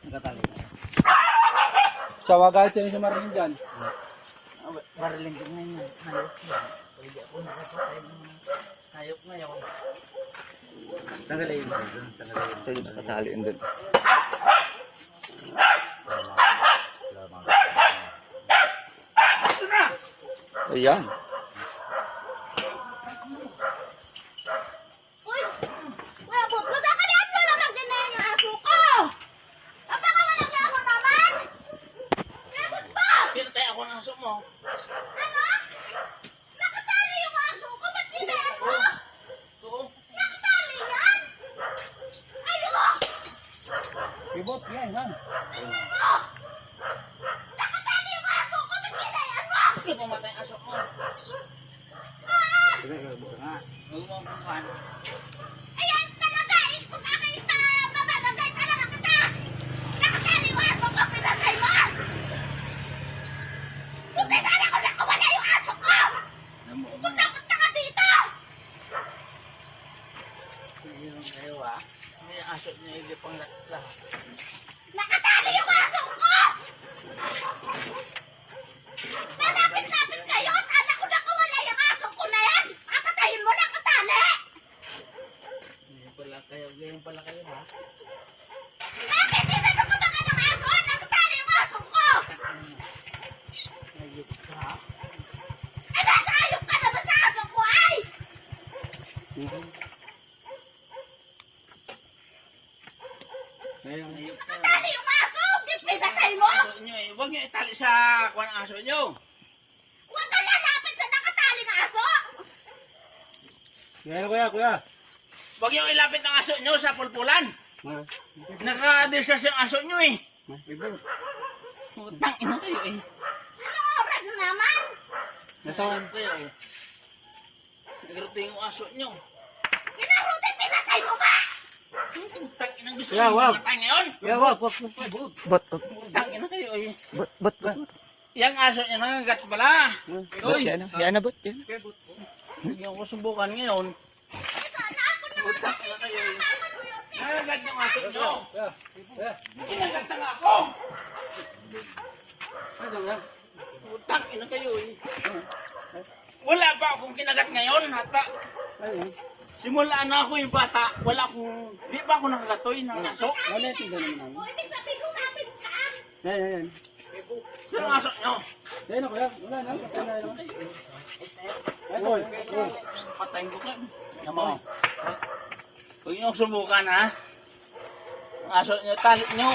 Nakatali. Sawagay siya sa maraming dyan. Bariling din ngayon. Hayop na. Pwede ako nakapatay ng mga hayop ngayon. Tanggalin. So yung nakatali yun dun. Ayan. Uy! Wala po. Luta ka niyan mo naman din na yung aso ko! Apa ka wala niya ako naman? Lagot ba? Pinatay ako ng aso mo. Ano? Nakatali yung aso ko. Ba't pinayas mo? Oo. Nakatali yan? Ayun! Ibot, yan, yan. Tingnan mo! Nakatali yung aso ko. Ba't pinayas mo? Gusto pumatay ang aso mo. Sige, ibot nga. Huwag mo kukuhan. Ayan talaga! Kung aking mabarangay talaga kita! Nakatali yung aso ko. Pinatay mo! Buti sana ko nakawala yung aso ko! Punta-punta ka dito! Sige lang kayo ha. Hindi ang aso niya hindi pang lahat. Nakatali yung aso ko! Malapit-lapit kayo! Sana ko nakawala yung aso ko na yan! Apatayin mo nakatali! Ganyan pala kayo ha. Bakit tinanong ko mga ng aso? Nakatali yung aso ko! Hayop ka ha. Ay, nasa ayok ka naman sa aso ko ay! Ngayon. Hayop ka. Nakatali yung aso! Di pinatay mo! Aso nyo eh. Huwag nyo itali sa kuha ng aso nyo. Huwag ka lalapit sa nakatali ng aso! Ngayon, kuya, kuya. Huwag nyo ilapit ang aso nyo sa pulpulan. Naka-discuss yung aso nyo eh. Ibot. Utang ina kayo eh. Anong oras naman? Nasaan kayo eh. Nagroto yung aso nyo. Kinaruti, pinatay mo ba? Utang ina gusto Yeah, nyo wag. mamatay ngayon. Kuya, wag, wag, wag. Bot, Utang ina kayo eh. bot. Yang aso nyo nangagat pala. Bot, yan na. Yan na, bot. Yan. Hindi ko subukan ngayon. Utang ina kayo eh. Nangagat yung aso nyo. Kuya, kuya. Kinagat na nga ako. Ano yan? Utang ina kayo eh. Wala pa akong kinagat ngayon. Hata. Ayun. Simula na ako yung bata, wala akong, di pa ako nakakatoy ng aso. Wala yung tingnan namin namin. Ibig sabihin lumapit ka! Yan, yan, yan. Sino ang aso nyo? Yan na, kuya. Wala na. Patay na yun. Oy, oy. Patayin ko ka. Naman. Huwag nyo subukan ha. Ang aso nyo, tali nyo.